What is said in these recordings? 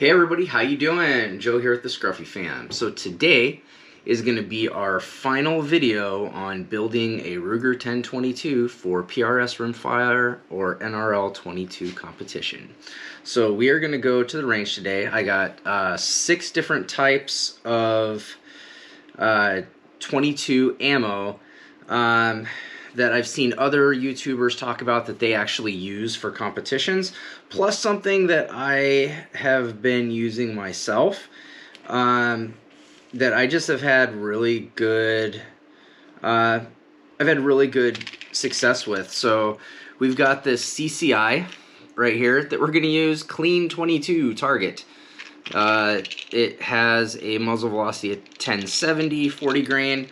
Hey everybody, how you doing? Joe here with the Scruffy Fam. So today is going to be our final video on building a Ruger 1022 for PRS Rimfire or NRL 22 competition. So we are going to go to the range today. I got 6 different types of 22 ammo that I've seen other YouTubers talk about that they actually use for competitions, plus something that I have been using myself that I just have had really good success with. So we've got this CCI right here that we're going to use, Clean 22 target. It has a muzzle velocity of 1070, 40 grain,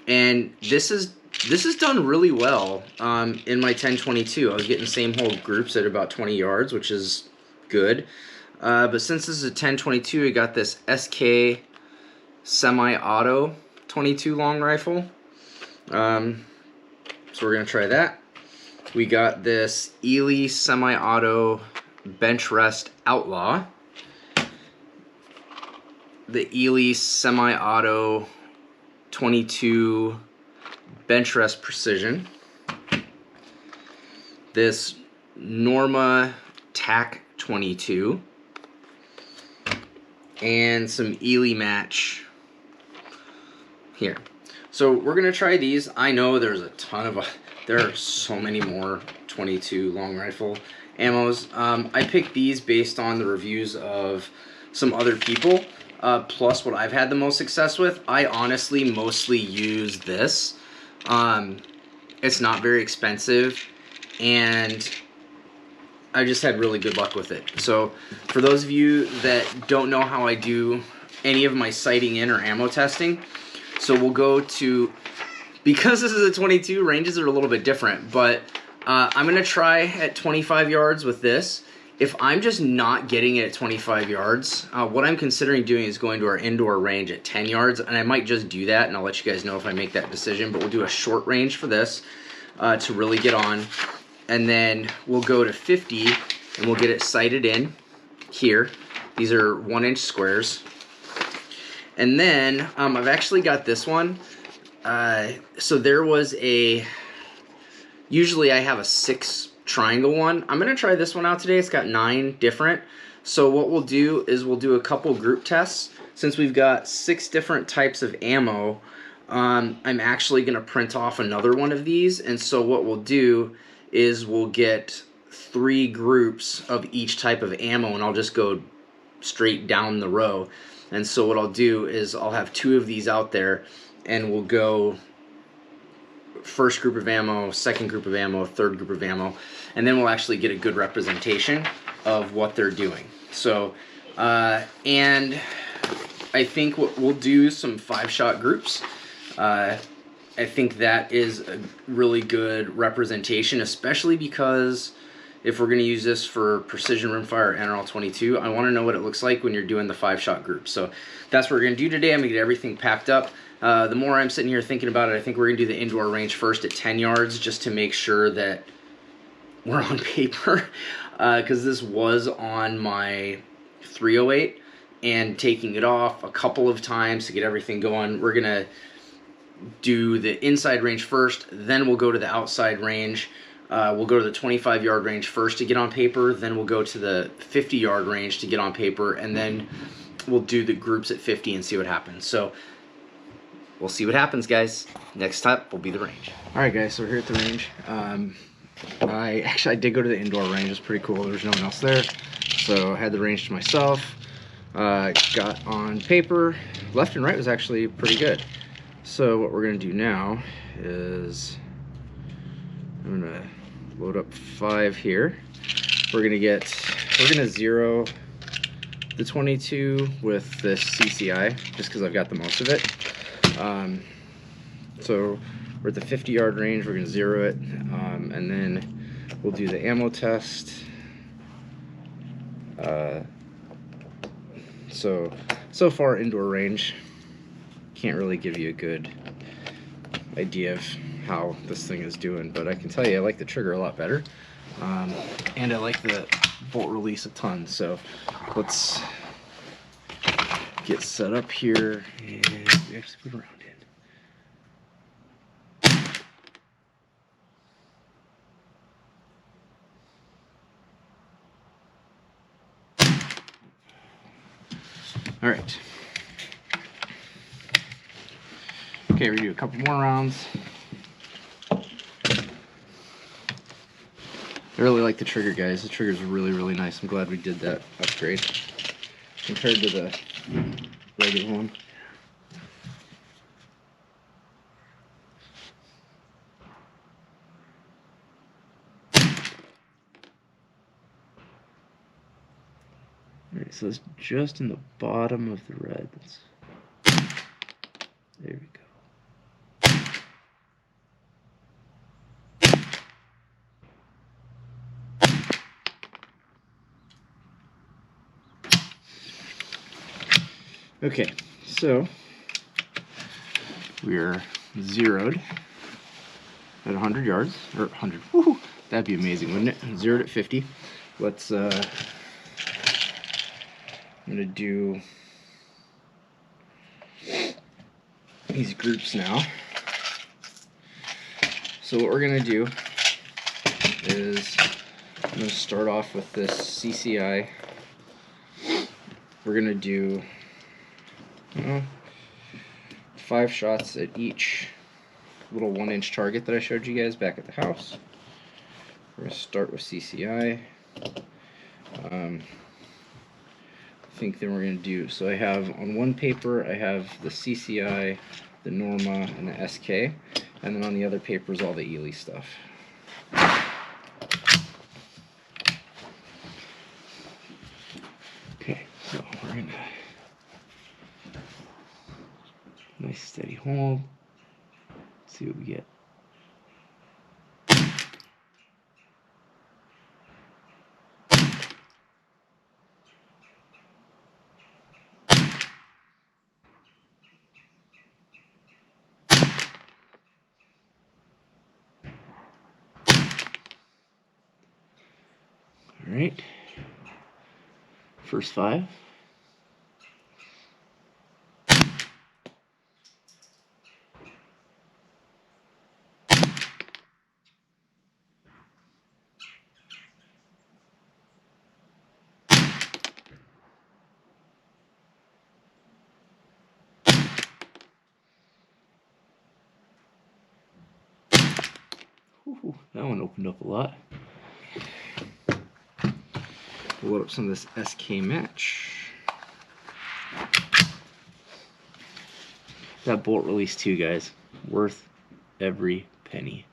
and this is done really well in my 1022. I was getting same hole groups at about 20 yards, which is good. But since this is a 1022, I got this SK semi-auto 22 long rifle. So we're going to try that. We got this Eley semi-auto bench rest outlaw. The Eley semi-auto 22 bench rest precision, this Norma TAC 22, and some Eley match here. So we're gonna try these. I know there's a ton of there are so many more 22 long rifle ammos. I picked these based on the reviews of some other people, plus what I've had the most success with. I honestly mostly use this. It's not very expensive, and I just had really good luck with it. So for those of you that don't know how I do any of my sighting in or ammo testing, so we'll go to, because this is a 22, ranges are a little bit different, but I'm going to try at 25 yards with this. If I'm just not getting it at 25 yards, what I'm considering doing is going to our indoor range at 10 yards, and I might just do that, and I'll let you guys know if I make that decision, but we'll do a short range for this to really get on, and then we'll go to 50, and we'll get it sighted in here. These are 1-inch squares. And then I've actually got this one. So there was usually I have a 6 triangle one. I'm gonna try this one out today. It's got 9 different. So what we'll do is we'll do a couple group tests. Since we've got 6 different types of ammo, I'm actually gonna print off another one of these, and so what we'll do is we'll get 3 groups of each type of ammo, and I'll just go straight down the row. And so what I'll do is I'll have 2 of these out there, and we'll go first group of ammo, second group of ammo, third group of ammo, and then we'll actually get a good representation of what they're doing. So, and I think we'll do some 5-shot groups. I think that is a really good representation, especially because if we're going to use this for Precision Rimfire NRL 22, I want to know what it looks like when you're doing the 5-shot group. So that's what we're going to do today. I'm going to get everything packed up. The more I'm sitting here thinking about it, I think we're going to do the indoor range first at 10 yards just to make sure that we're on paper, because this was on my 308, and taking it off a couple of times to get everything going. We're going to do the inside range first, then we'll go to the outside range. We'll go to the 25-yard range first to get on paper, then we'll go to the 50-yard range to get on paper, and then we'll do the groups at 50 and see what happens. So we'll see what happens, guys. Next step will be the range. Alright guys, so we're here at the range. I did go to the indoor range. It's pretty cool. There's no one else there, so I had the range to myself. Got on paper. Left and right was actually pretty good. So what we're going to do now is I'm going to load up 5 here. We're going to zero the 22 with this CCI just because I've got the most of it. So we're at the 50-yard range. We're going to zero it, and then we'll do the ammo test. So far indoor range, can't really give you a good idea of how this thing is doing, but I can tell you I like the trigger a lot better, and I like the bolt release a ton. So let's get set up here and we actually put around in. All right. Okay, we do a couple more rounds. I really like the trigger, guys. The trigger's really, really nice. I'm glad we did that upgrade compared to the regular one. Alright, so it's just in the bottom of the reds. There we go. Okay, so we're zeroed at 100 yards, or 100, woohoo, that'd be amazing, wouldn't it? Zeroed at 50. Let's, I'm gonna do these groups now. So what we're gonna do is, I'm gonna start off with this CCI. We're gonna do 5 shots at each little 1-inch target that I showed you guys back at the house. We're going to start with CCI. I think then we're going to do, so I have on one paper I have the CCI, the Norma, and the SK, and then on the other paper is all the Ely stuff. Okay, so we're going to nice steady hold. Let's see what we get. All right. First 5. Ooh, that one opened up a lot. We'll load up some of this SK match. That bolt release too, guys. Worth every penny.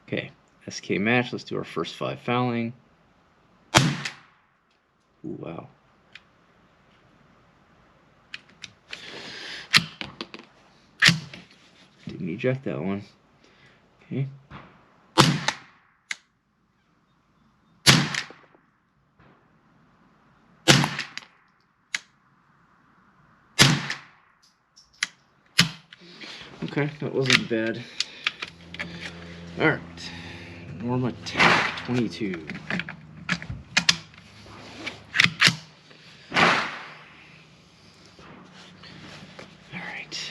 Okay, SK match. Let's do our first 5 fouling. Ooh, wow. Didn't eject that one. Okay. Okay, that wasn't bad. Alright. Norma TAC 22. Alright.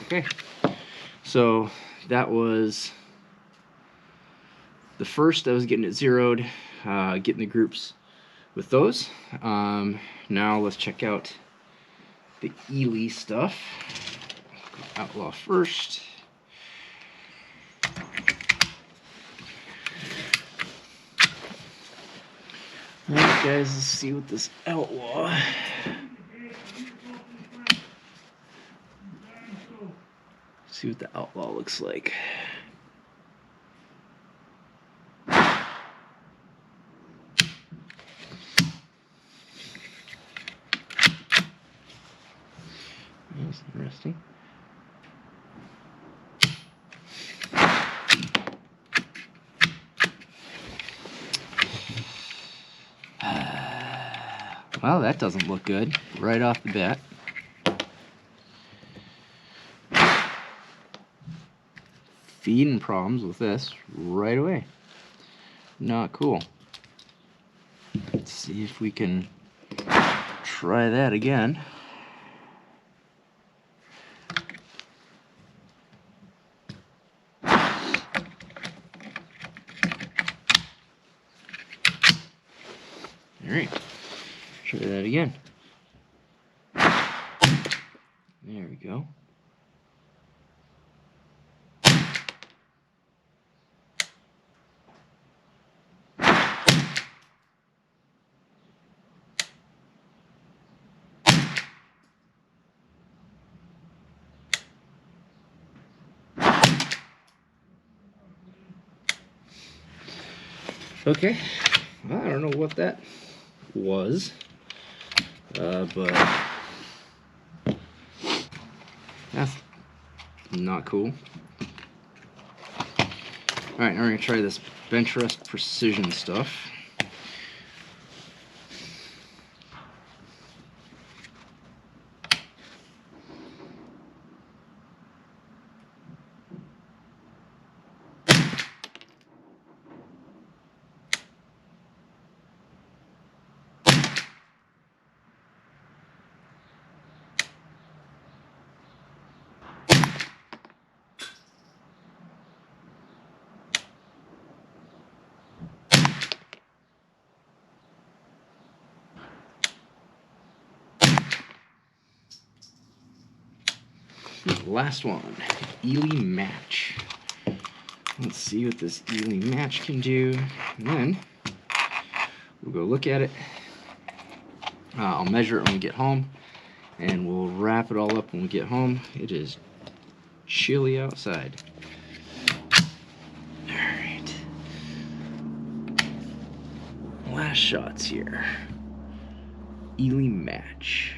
Okay, so that was the first. I was getting it zeroed, getting the groups with those. Now let's check out the Ely stuff. Outlaw first. Alright guys, let's see what this Outlaw. see what the Outlaw looks like. That's interesting. Well, that doesn't look good right off the bat. Feeding problems with this right away. Not cool. Let's see if we can try that again. Alright, try that again. There we go. Okay, well, I don't know what that was, but that's not cool. Alright, now we're going to try this bench rest precision stuff. Last one, Ely Match. Let's see what this Ely Match can do, and then we'll go look at it. I'll measure it when we get home, and we'll wrap it all up when we get home. It is chilly outside. Alright. Last shots here. Ely Match.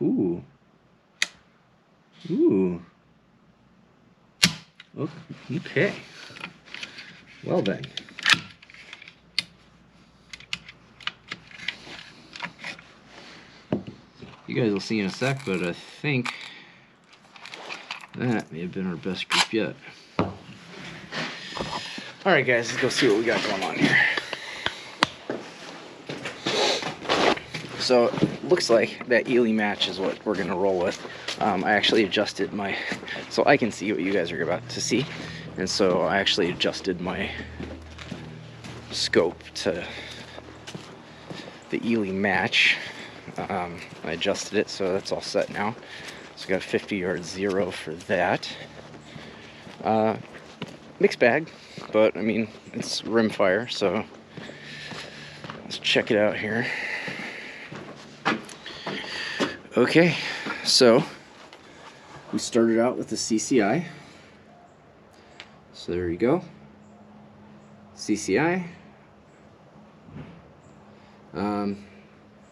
Ooh. Ooh. Okay. Well then. You guys will see in a sec, but I think that may have been our best group yet. Alright guys, let's go see what we got going on here. So, looks like that Ely Match is what we're going to roll with. I actually adjusted my, so I can see what you guys are about to see. And so I actually adjusted my scope to the Ely Match. I adjusted it, so that's all set now. So I got a 50 yard 0 for that. Mixed bag, but I mean, it's rimfire, so let's check it out here. Okay, so we started out with the CCI. So there you go. CCI.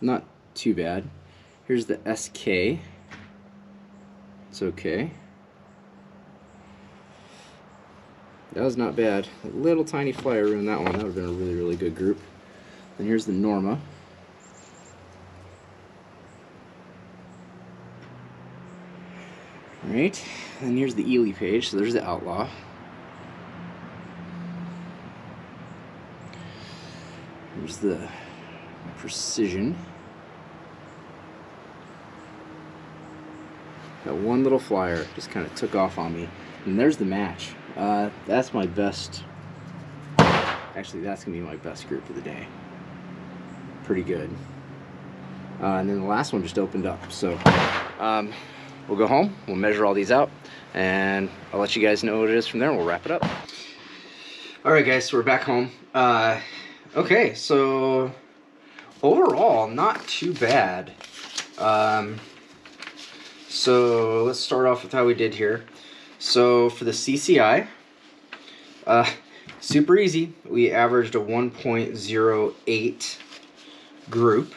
Not too bad. Here's the SK. It's okay. That was not bad. A little tiny flyer ruined that one. That would have been a really, really good group. Then here's the Norma. Alright, and here's the Ely page, so there's the Outlaw. Here's the Precision. That one little flyer just kind of took off on me. And there's the Match. That's my best Actually, that's going to be my best group of the day. Pretty good. And then the last one just opened up. So we'll go home, we'll measure all these out, and I'll let you guys know what it is from there, and we'll wrap it up. Alright guys, so we're back home. Okay, so overall, not too bad. So let's start off with how we did here. So for the CCI, super easy. We averaged a 1.08 group.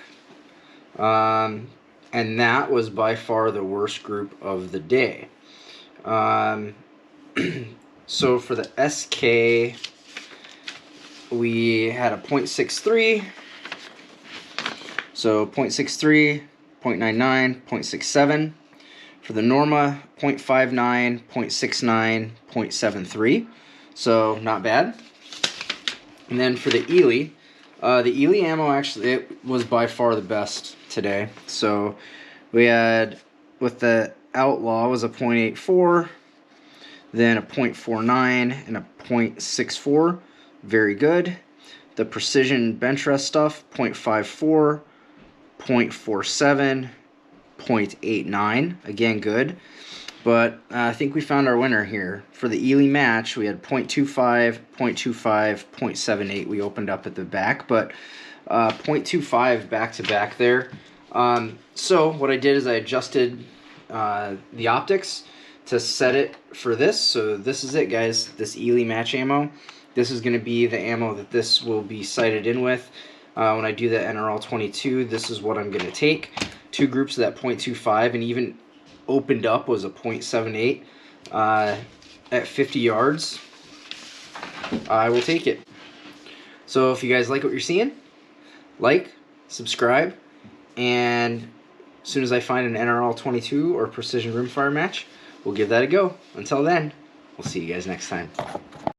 And that was by far the worst group of the day. So for the SK, we had a 0.63. So 0.63, 0.99, 0.67. For the Norma, 0.59, 0.69, 0.73. So not bad. And then for the Eley, ammo actually, it was by far the best today. So we had, with the Outlaw, was a 0.84, then a 0.49, and a 0.64. Very good. The Precision bench rest stuff, 0.54, 0.47, 0.89. Again, good. But I think we found our winner here. For the Eley match, we had 0.25, 0.25, 0.78 we opened up at the back, but 0.25 back-to-back there. So what I did is I adjusted the optics to set it for this. So this is it, guys, this Eley match ammo. This is going to be the ammo that this will be sighted in with. When I do the NRL 22, this is what I'm going to take. Two groups of that 0.25, and even opened up was a 0.78 at 50 yards. I will take it. So if you guys like what you're seeing, like, subscribe, and as soon as I find an NRL 22 or Precision Rimfire match, we'll give that a go. Until then, we'll see you guys next time.